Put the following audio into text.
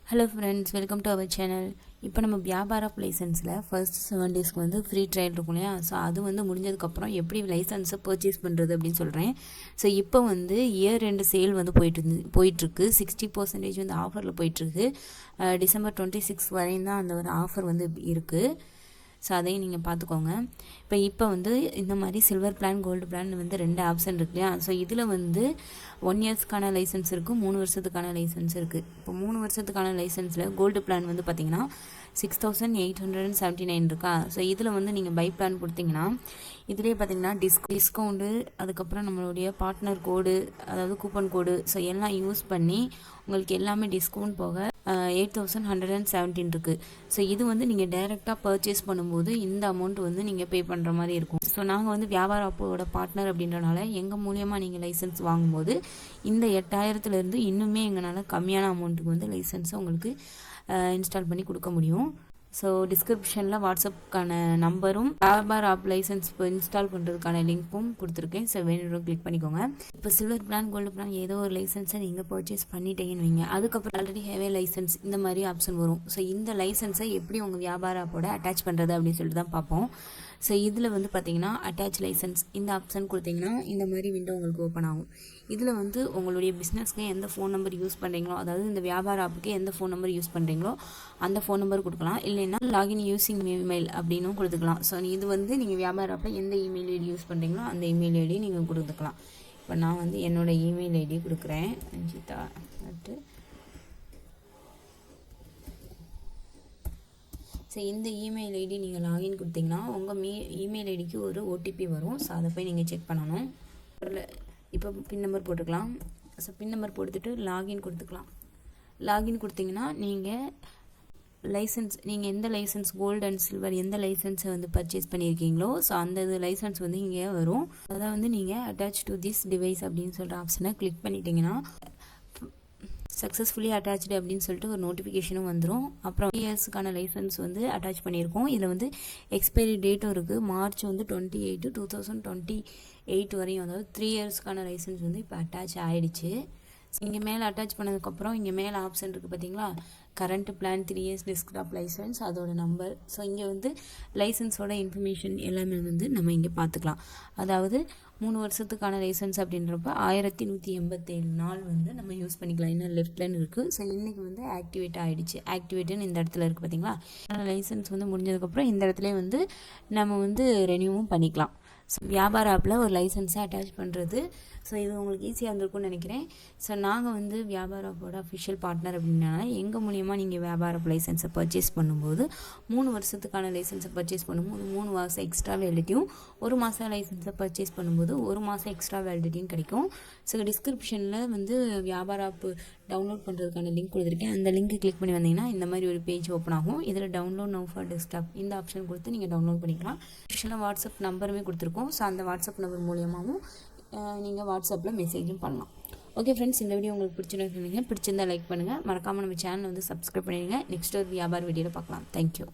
Hello friends, welcome to our channel. இப்போ நம்ம வியாபார லைசன்ஸில் ஃபர்ஸ்ட் 7 டேஸ்க்கு வந்து ஃப்ரீ ட்ரையல் இருக்கும் இல்லையா? ஸோ அது வந்து முடிஞ்சதுக்கப்புறம் எப்படி லைசன்ஸை பர்ச்சேஸ் பண்ணுறது அப்படின்னு சொல்கிறேன். ஸோ இப்போ வந்து இயர் ரெண்டு சேல் வந்து போயிட்டுருக்கு 60% வந்து ஆஃபரில் போயிட்டுருக்கு. டிசம்பர் 26 வரையும் தான் அந்த ஒரு ஆஃபர் வந்து இருக்குது. ஸோ அதையும் நீங்கள் பார்த்துக்கோங்க. இப்போ வந்து இந்த மாதிரி சில்வர் பிளான், கோல்டு பிளான் வந்து 2 ஆப்ஷன் இருக்கு இல்லையா? ஸோ இதில் வந்து 1 இயர்ஸ்க்கான லைசன்ஸ் இருக்குது, 3 வருஷத்துக்கான லைசன்ஸ் இருக்குது. இப்போ 3 வருஷத்துக்கான லைசன்ஸில் கோல்டு பிளான் வந்து பார்த்திங்கன்னா 6879 இருக்கா? ஸோ இதில் வந்து நீங்கள் பை பிளான் கொடுத்தீங்கன்னா இதிலே பார்த்தீங்கன்னா டிஸ்கவுண்ட்டு, அதுக்கப்புறம் நம்மளுடைய பார்ட்னர் கோடு, அதாவது கூப்பன் கோடு, ஸோ எல்லாம் யூஸ் பண்ணி உங்களுக்கு எல்லாமே டிஸ்கவுண்ட் போக 8117 இருக்குது. ஸோ இது வந்து நீங்கள் டைரெக்டாக பர்ச்சேஸ் பண்ணும்போது இந்த அமௌண்ட் வந்து நீங்கள் பே பண்ணுற மாதிரி இருக்கும். ஸோ நாங்கள் வந்து வியாபார ஆப்போட பார்ட்னர் அப்படின்றனால எங்கள் மூலியமாக நீங்கள் லைசன்ஸ் வாங்கும்போது இந்த 8000 இன்னுமே எங்களால் கம்மியான அமௌண்ட்டுக்கு வந்து லைசன்ஸை உங்களுக்கு இன்ஸ்டால் பண்ணி கொடுக்க முடியும். ஸோ டிஸ்கிரிப்ஷனில் வாட்ஸ்அப்புக்கான நம்பரும் வியாபார ஆப் லைசன்ஸ் இப்போ இன்ஸ்டால் பண்ணுறதுக்கான லிங்க்கும் கொடுத்துருக்கேன். ஸோ வேணும் கிளிக் பண்ணிக்கோங்க. இப்போ சில்வர் பிளான், கோல்டு பிளான் ஏதோ ஒரு லைசன்ஸை நீங்கள் பர்ச்சேஸ் பண்ணிட்டீங்கன்னு வைங்க, அதுக்கப்புறம் ஆல்ரெடி ஹேவே லைசன்ஸ் இந்த மாதிரி ஆப்ஷன் வரும். ஸோ இந்த லைசன்ஸை எப்படி உங்கள் வியாபார ஆப்போட அட்டாச் பண்ணுறது அப்படின்னு சொல்லிட்டு தான் பார்ப்போம். ஸோ இதில் வந்து பார்த்தீங்கன்னா அட்டாச் லைசன்ஸ் இந்த ஆப்ஷன் கொடுத்தீங்கன்னா இந்த மாதிரி விண்டோ உங்களுக்கு ஓப்பன் ஆகும். இதில் வந்து உங்களுடைய பிஸ்னஸ்க்கு எந்த ஃபோன் நம்பர் யூஸ் பண்ணுறீங்களோ, அதாவது இந்த வியாபார ஆப்புக்கு எந்த ஃபோன் நம்பர் யூஸ் பண்ணுறீங்களோ அந்த ஃபோன் நம்பர் கொடுக்கலாம். இல்லைன்னா லாகின் யூஸிங் இமெயில் அப்படின்னும் கொடுத்துக்கலாம். ஸோ இது வந்து நீங்கள் வியாபார ஆப்பில் எந்த இமெயில் ஐடி யூஸ் பண்ணுறீங்களோ அந்த இமெயில் ஐடி நீங்கள் கொடுத்துக்கலாம். இப்போ நான் வந்து என்னோடய இமெயில் ஐடி கொடுக்குறேன், அஞ்சிதா. ஸோ இந்த இமெயில் ஐடி நீங்கள் லாகின் கொடுத்தீங்கன்னா உங்கள் இமெயில் ஐடிக்கு ஒரு ஓடிபி வரும். ஸோ அதை போய் நீங்கள் செக் பண்ணணும். இப்போ பின் நம்பர் போட்டுக்கலாம். ஸோ பின் நம்பர் போட்டுட்டு லாகின் கொடுத்துக்கலாம். லாகின் கொடுத்தீங்கன்னா நீங்கள் நீங்கள் எந்த லைசன்ஸ், கோல்டு அண்ட் சில்வர் எந்த லைசன்ஸை வந்து பர்ச்சேஸ் பண்ணியிருக்கீங்களோ ஸோ அந்த லைசன்ஸ் வந்து இங்கே வரும். அதை வந்து நீங்கள் அட்டாச் டு திஸ் டிவைஸ் அப்படின்னு சொல்கிற ஆப்ஷனை கிளிக் பண்ணிட்டீங்கன்னா சக்ஸஸ்ஃபுல்லி அட்டாச்சு அப்படின்னு சொல்லிட்டு ஒரு நோட்டிஃபிகேஷனும் வந்துடும். அப்புறம் இயர்ஸுக்கான லைசன்ஸ் வந்து அட்டாச் பண்ணியிருக்கோம். இதில் வந்து எக்ஸ்பைரி டேட்டும் இருக்குது. மார்ச் வந்து 28, 2028 வரையும், அதாவது 3 இயர்ஸ்க்கான லைசன்ஸ் வந்து இப்போ அட்டாச் ஆகிடுச்சு. இங்கே மேலே அட்டாச் பண்ணதுக்கப்புறம் இங்கே மேலே ஆப்ஷன் இருக்குது பார்த்தீங்களா, current plan 3 years desktop licence, அதோட நம்பர். ஸோ இங்கே வந்து லைசன்ஸோட இன்ஃபர்மேஷன் எல்லாமே வந்து நம்ம இங்கே பார்த்துக்கலாம். அதாவது 3 வருஷத்துக்கான லைசன்ஸ் அப்படின்றப்ப 1187 நாள் வந்து நம்ம யூஸ் பண்ணிக்கலாம். இன்னும் லெஃப்ட்லன்னு இருக்குது. ஸோ இன்றைக்கி வந்து ஆக்டிவேட் ஆகிடுச்சு. ஆக்டிவேட்டுன்னு இந்த இடத்துல இருக்குது பார்த்தீங்களா. லைசன்ஸ் வந்து முடிஞ்சதுக்கப்புறம் இந்த இடத்துல வந்து நம்ம வந்து ரெனியூவும் பண்ணிக்கலாம். ஸோ வியாபார ஆப்பில் ஒரு லைசன்ஸை அட்டாச் பண்ணுறது. ஸோ இது உங்களுக்கு ஈஸியாக இருந்திருக்கும்னு நினைக்கிறேன். ஸோ நாங்கள் வந்து வியாபார ஆப்போட அஃபிஷியல் பார்ட்னர் அப்படின்னால எங்கள் மூலியமாக நீங்கள் வியாபார லைசன்ஸை பர்ச்சேஸ் பண்ணும்போது 3 வருஷத்துக்கான லைசன்ஸை பர்ச்சேஸ் பண்ணும்போது 3 மாதம் எக்ஸ்ட்ரா வேலிடிட்டியும், 1 மாதம் லைசன்ஸை பர்ச்சேஸ் பண்ணும்போது 1 மாதம் எக்ஸ்ட்ரா வேலிடிட்டியும் கிடைக்கும். ஸோ டிஸ்கிரிப்ஷனில் வந்து வியாபார ஆப்பு டவுன்லோட் பண்ணுறதுக்கான லிங்க் கொடுத்துருக்கேன். அந்த லிங்க் கிளிக் பண்ணி வந்தீங்கன்னா இந்த மாதிரி ஒரு பேஜ் ஓப்பன் ஆகும். இதில் டவுன்லோட் நவ் ஃபார் டெஸ்க்டாப் இந்த ஆப்ஷன் கொடுத்து நீங்கள் டவுன்லோட் பண்ணிக்கலாம். ஸ்பெஷலாக வாட்ஸ்அப் நம்பருமே கொடுத்துருக்கோம். ஸோ அந்த வாட்ஸ்அப் நம்பர் மூலியமாகவும் நீங்கள் வாட்ஸ்அப்பில் மெசேஜும் பண்ணலாம். ஓகே ஃப்ரெண்ட்ஸ், இந்த வீடியோ உங்களுக்கு பிடிச்சிருந்தா லைக் பண்ணுங்கள். மறக்காமல் நம்ம சேனலை வந்து சப்ஸ்கிரைப் பண்ணிடுங்க. நெக்ஸ்ட் ஒரு வியாபார வீடியோவில் பார்க்கலாம். தேங்க்யூ.